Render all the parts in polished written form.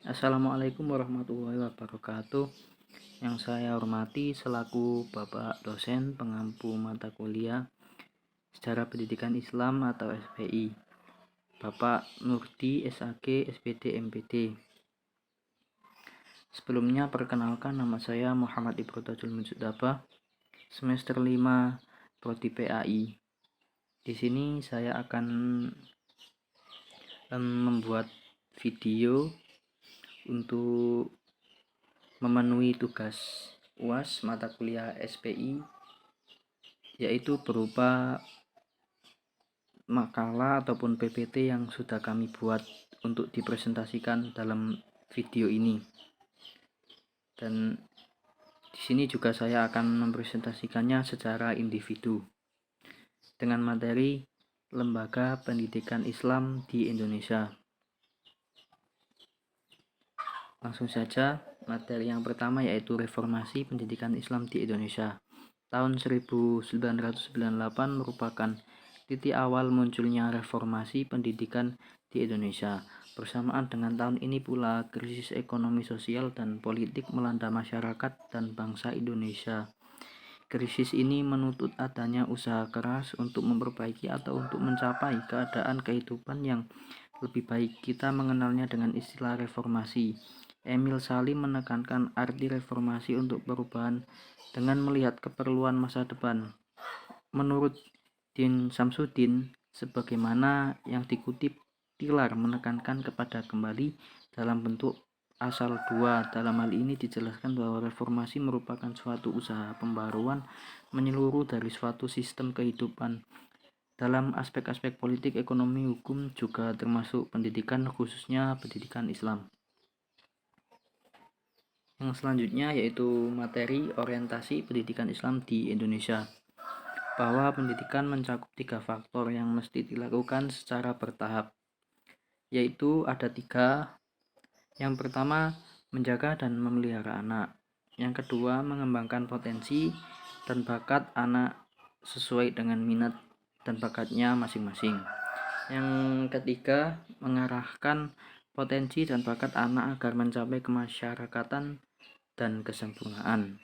Assalamualaikum warahmatullahi wabarakatuh. Yang saya hormati selaku Bapak dosen pengampu mata kuliah Sejarah Pendidikan Islam atau SPI, Bapak Nurdi SAG SPD MPD. Sebelumnya perkenalkan, nama saya Muhammad Ibrotajul Mujudaba, semester 5 Prodi PAI. Di sini saya akan membuat video untuk memenuhi tugas UAS mata kuliah SPI, yaitu berupa makalah ataupun PPT yang sudah kami buat untuk dipresentasikan dalam video ini. Dan di sini juga saya akan mempresentasikannya secara individu dengan materi Lembaga Pendidikan Islam di Indonesia. Langsung saja, materi yang pertama yaitu Reformasi Pendidikan Islam di Indonesia. Tahun 1998 merupakan titik awal munculnya reformasi pendidikan di Indonesia. Bersamaan dengan tahun ini pula krisis ekonomi sosial dan politik melanda masyarakat dan bangsa Indonesia. Krisis ini menuntut adanya usaha keras untuk memperbaiki atau untuk mencapai keadaan kehidupan yang lebih baik. Kita mengenalnya dengan istilah reformasi. Emil Salim menekankan arti reformasi untuk perubahan dengan melihat keperluan masa depan. Menurut Din Samsudin, sebagaimana yang dikutip, Tilar menekankan kepada kembali dalam bentuk asal dua. Dalam hal ini dijelaskan bahwa reformasi merupakan suatu usaha pembaruan menyeluruh dari suatu sistem kehidupan dalam aspek-aspek politik, ekonomi, hukum, juga termasuk pendidikan, khususnya pendidikan Islam. Yang selanjutnya yaitu materi orientasi pendidikan Islam di Indonesia, bahwa pendidikan mencakup 3 faktor yang mesti dilakukan secara bertahap, yaitu ada 3. Yang pertama, menjaga dan memelihara anak. Yang kedua, mengembangkan potensi dan bakat anak sesuai dengan minat dan bakatnya masing-masing. Yang ketiga, mengarahkan potensi dan bakat anak agar mencapai kemasyarakatan dan kesempurnaan.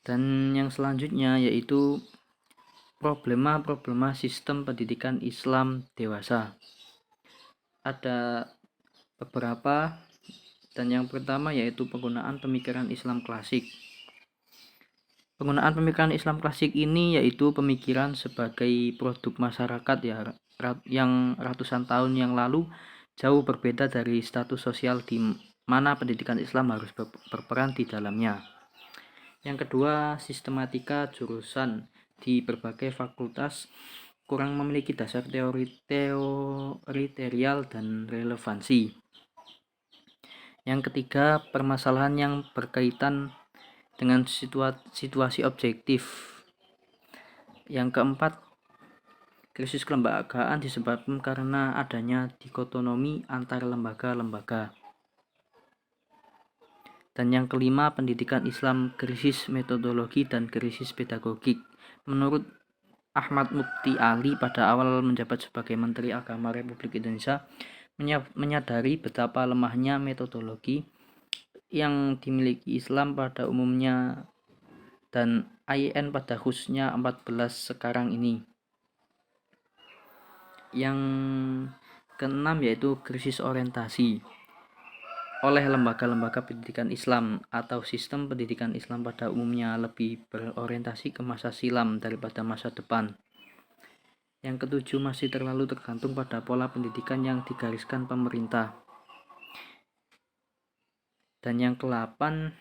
Dan yang selanjutnya yaitu problema sistem pendidikan Islam dewasa. Ada beberapa, dan yang pertama yaitu penggunaan pemikiran Islam klasik. Penggunaan pemikiran Islam klasik ini yaitu pemikiran sebagai produk masyarakat yang ratusan tahun yang lalu jauh berbeda dari status sosial di mana pendidikan Islam harus berperan di dalamnya. Yang kedua, sistematika jurusan di berbagai fakultas kurang memiliki dasar teoriterial dan relevansi. Yang ketiga, permasalahan yang berkaitan dengan situasi objektif. Yang keempat, krisis kelembagaan disebabkan karena adanya dikotomi antar lembaga-lembaga. Dan yang kelima, pendidikan Islam krisis metodologi dan krisis pedagogik. Menurut Ahmad Mukti Ali pada awal menjabat sebagai Menteri Agama Republik Indonesia, menyadari betapa lemahnya metodologi yang dimiliki Islam pada umumnya dan IN pada khususnya 14 sekarang ini. Yang keenam yaitu krisis orientasi oleh lembaga-lembaga pendidikan Islam atau sistem pendidikan Islam pada umumnya lebih berorientasi ke masa silam daripada masa depan. Yang ketujuh, masih terlalu tergantung pada pola pendidikan yang digariskan pemerintah. Dan yang ke-8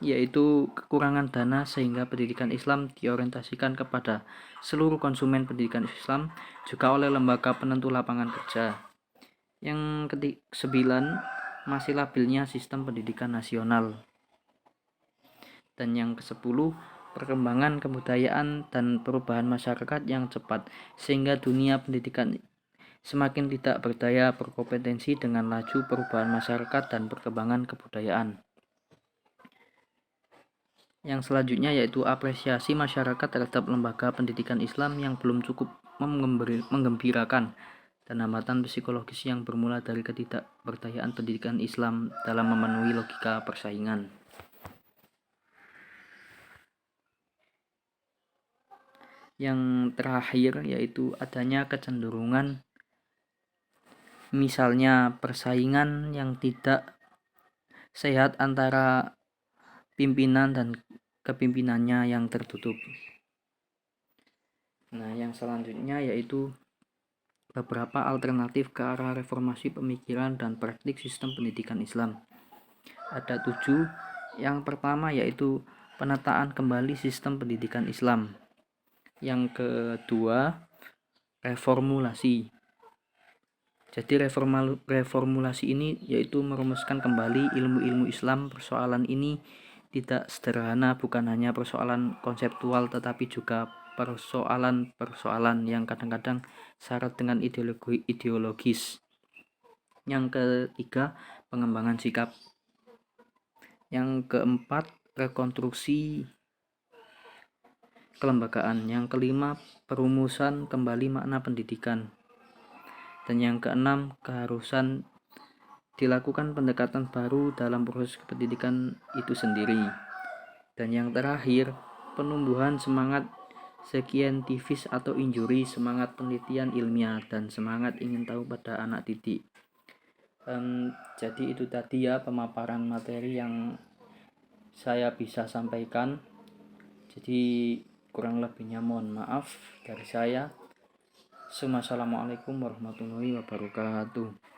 yaitu kekurangan dana sehingga pendidikan Islam diorientasikan kepada seluruh konsumen pendidikan Islam juga oleh lembaga penentu lapangan kerja. Yang ke-9, masih labilnya sistem pendidikan nasional. Dan yang ke-10, perkembangan kebudayaan dan perubahan masyarakat yang cepat sehingga dunia pendidikan semakin tidak berdaya berkompetensi dengan laju perubahan masyarakat dan perkembangan kebudayaan. Yang selanjutnya yaitu apresiasi masyarakat terhadap lembaga pendidikan Islam yang belum cukup menggembirakan dan hambatan psikologis yang bermula dari ketidakberdayaan pendidikan Islam dalam memenuhi logika persaingan. Yang terakhir yaitu adanya kecenderungan misalnya persaingan yang tidak sehat antara pimpinan dan kepimpinannya yang tertutup. Nah, yang selanjutnya yaitu beberapa alternatif ke arah reformasi pemikiran dan praktik sistem pendidikan Islam. Ada 7. Yang pertama yaitu penataan kembali sistem pendidikan Islam. Yang kedua, reformulasi. Jadi reformulasi ini yaitu merumuskan kembali ilmu-ilmu Islam. Persoalan ini tidak sederhana, bukan hanya persoalan konseptual tetapi juga persoalan-persoalan yang kadang-kadang syarat dengan ideologis. Yang ketiga, pengembangan sikap. Yang keempat, rekonstruksi kelembagaan. Yang kelima, perumusan kembali makna pendidikan. Dan yang keenam, keharusan dilakukan pendekatan baru dalam proses pendidikan itu sendiri. Dan yang terakhir, penumbuhan semangat saintifis atau injuri, semangat penelitian ilmiah dan semangat ingin tahu pada anak didik. Jadi itu tadi ya pemaparan materi yang saya bisa sampaikan. Jadi kurang lebihnya mohon maaf dari saya. Assalamualaikum warahmatullahi wabarakatuh.